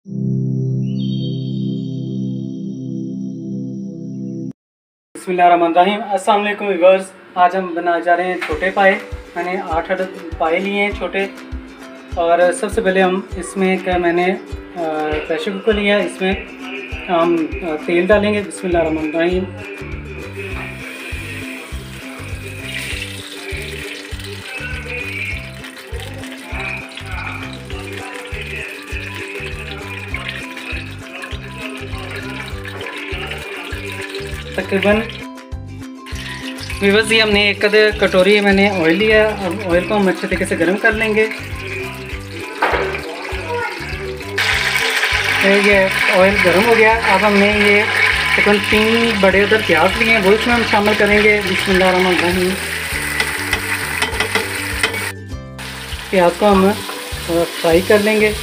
बिस्मिल्लाहिर्रहमानिर्रहीम। अस्सलाम वालेकुम व्यूअर्स। आज हम बना जा रहे हैं छोटे पाए। मैंने 8 पाए लिए हैं छोटे। और सबसे पहले हम इसमें क्या मैंने प्रेशर कुकर लिया, इसमें हम तेल डालेंगे। बिस्मिल्लाहिर्रहमानिर्रहीम। तकरीबन व्यूअर्स ये हमने एक कटोरी मैंने ऑयल लिया। अब ऑयल को हम अच्छे तरीके से गर्म कर लेंगे। ये ऑयल गर्म हो गया। अब हमने ये तकरीबन 3 बड़े उधर प्याज लिए हैं, वो इसमें हम शामिल करेंगे। बिस्मिल्लाहिर्रहमानिर्रहीम। प्याज को हम फ्राई कर लेंगे।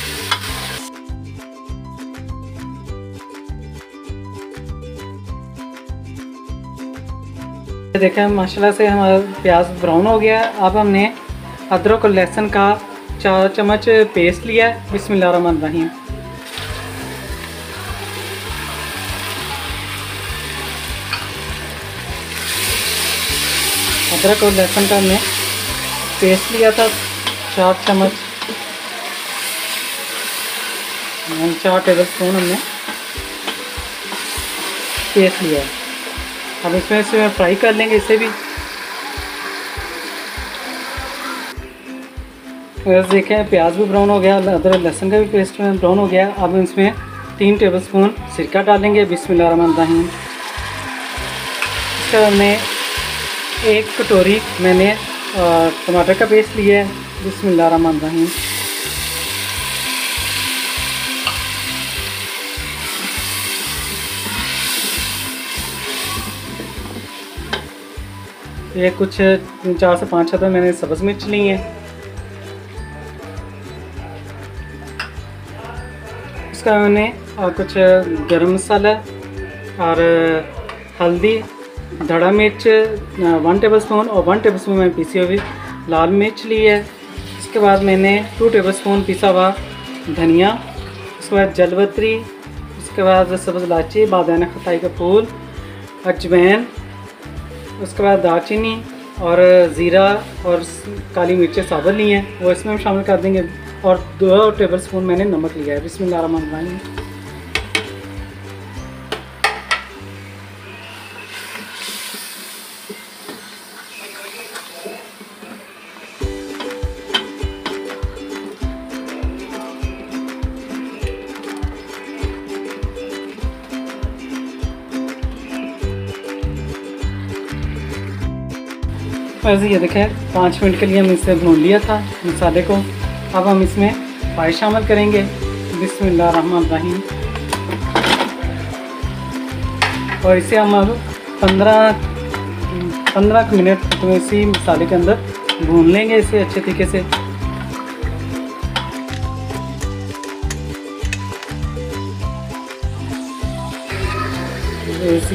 देखें माशाल्लाह से हमारा प्याज ब्राउन हो गया। अब हमने अदरक और लहसुन का 4 चम्मच पेस्ट लिया है। बिस्मिल्लाहिर्रहमानिर्रहीम। अदरक और लहसुन का हमने पेस्ट लिया था 4 चम्मच, 4 टेबल स्पून हमने पेस्ट लिया है। अब इसमें से फ्राई कर लेंगे इसे भी। देखें प्याज भी ब्राउन हो गया, अदरक लहसुन का भी पेस्ट में ब्राउन हो गया। अब इसमें 3 टेबलस्पून सिरका डालेंगे। बिस्मिल्लाहिर्रहमानिर्रहीम। इसका हमने 1 कटोरी मैंने टमाटर का पेस्ट लिया है। बिस्मिल्लाहिर्रहमानिर्रहीम। ये कुछ 4 से 5 अदर मैंने सब्ज़ मिर्च ली हैं। इसका मैंने कुछ गरम मसाला और हल्दी, धड़ा मिर्च 1 टेबलस्पून और 1 टेबलस्पून मैंने पीसी हुई लाल मिर्च ली है। इसके बाद मैंने 2 टेबलस्पून पिसा हुआ धनिया, उसके बाद जलवत्री, उसके बाद सब्ज़ इलायची, बादाम खटाई का फूल, अजवाइन, उसके बाद दालचीनी और ज़ीरा और काली मिर्चें साबुत ली हैं, वो इसमें हम शामिल कर देंगे। और 2 टेबलस्पून मैंने नमक लिया है। बिस्मिल्लाहिर्रहमानिर्रहीम। वैसे ये देखें 5 मिनट के लिए हम इसे भून लिया था मसाले को। अब हम इसमें पाए शामिल करेंगे। बिस्मिल्लाहिर्रहमानिर्रहीम। और इसे हम अब 15 मिनट तो इसी मसाले के अंदर भून लेंगे इसे अच्छे तरीके से।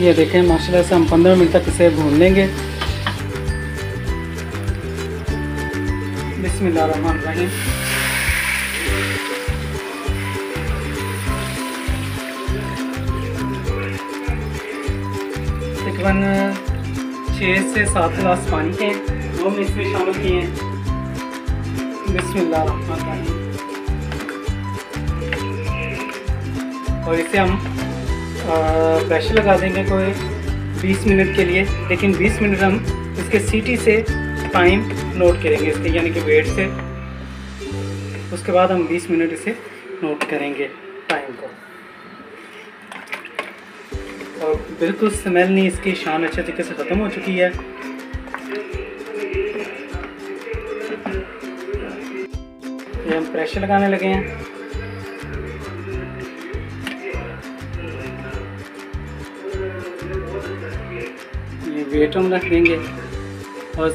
ये देखें माशाल्लाह से हम 15 मिनट तक इसे भून लेंगे। बिस्मिल्लाहिर्रहमानिर्रहीम। तकरीबन 6 से 7 गिलास पानी के वो हम इसमें शामिल किए हैं। बिस्मिल्लाहिर्रहमानिर्रहीम। और इसे हम प्रेशर लगा देंगे कोई 20 मिनट के लिए। लेकिन 20 मिनट हम इसके सीटी से टाइम नोट करेंगे इसके, यानी कि वेट से। उसके बाद हम 20 मिनट इसे नोट करेंगे टाइम को। और बिल्कुल स्मेल नहीं, इसकी शान अच्छे तरीके से ख़त्म हो चुकी है। ये हम प्रेशर लगाने लगे हैं। ये वेट हम रख देंगे और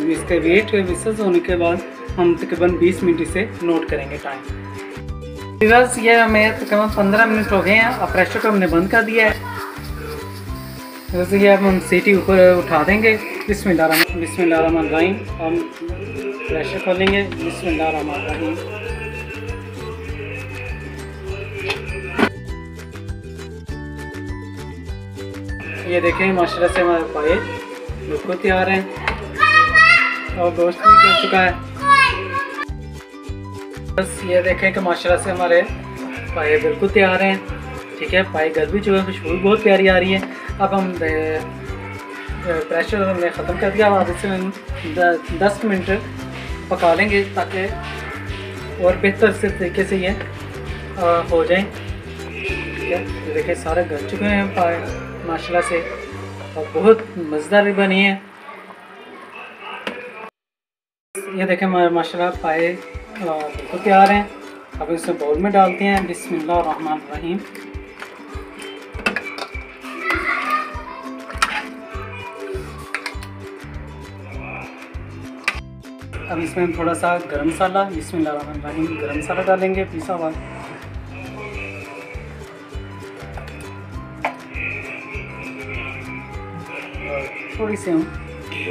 इसका वेट विशेष होने के बाद हम तकरीबन 20 मिनट इसे नोट करेंगे टाइम। बस ये हमें तकरीबन 15 मिनट हो गए हैं। अब प्रेशर को हमने बंद कर दिया है। जैसे कि अब हम सीटी ऊपर उठा देंगे। बिस्मिल्लाहिर्रहमानिर्रहीम। हम प्रेशर खोलेंगे। बिस्मिल्लाहिर्रहमानिर्रहीम। ये देखें माशाल्लाह से हमारे पाए बिल्कुल तैयार हैं और गोश्त भी कर चुका है। बस ये देखें कि माशाल्लाह से हमारे पाए बिल्कुल तैयार हैं। ठीक है, पाए गल भी चुके हैं, खुशबू बहुत प्यारी आ रही है। अब हम प्रेशर हमने ख़त्म कर दिया। अब इसे 10 मिनट पका लेंगे ताकि और बेहतर से तरीके से ये हो जाए। ठीक है, ये देखिए सारे गल चुके हैं पाए माशाल्लाह से और बहुत मज़ेदार बनी है। ये देखें माशाल्लाह पाए बिल्कुल तैयार हैं। अब इसे बाउल में डालते हैं। बिस्मिल्लाहिर्रहमानिर्रहीम। अब इसमें हम थोड़ा सा गरम मसाला, बिस्मिल्लाहिर्रहमानिर्रहीम, गरम मसाला डालेंगे पिसा हुआ। थोड़ी सी हम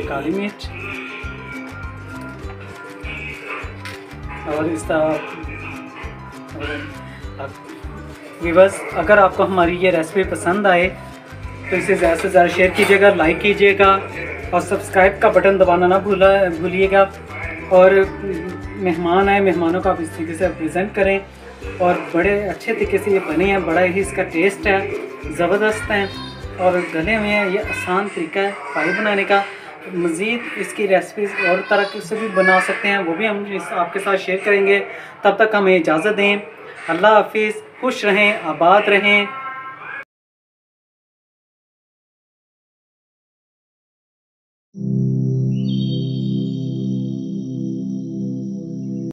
काली मिर्च और इस व्यूअर्स, अगर आपको हमारी ये रेसिपी पसंद आए तो इसे ज़्यादा से ज़्यादा शेयर कीजिएगा, लाइक कीजिएगा और सब्सक्राइब का बटन दबाना ना भूलिएगा। और मेहमान आए, मेहमानों को आप इस तरीके से प्रेजेंट करें और बड़े अच्छे तरीके से ये बने हैं। बड़ा ही इसका टेस्ट है, ज़बरदस्त है और गले हुए हैं। ये आसान तरीका है पाए बनाने का। मज़ीद इसकी रेसिपीज़ और तरह से भी बना सकते हैं, वो भी हम आपके साथ शेयर करेंगे। तब तक हमें इजाज़त दें। अल्लाह हाफिज़, खुश रहें, आबाद रहें।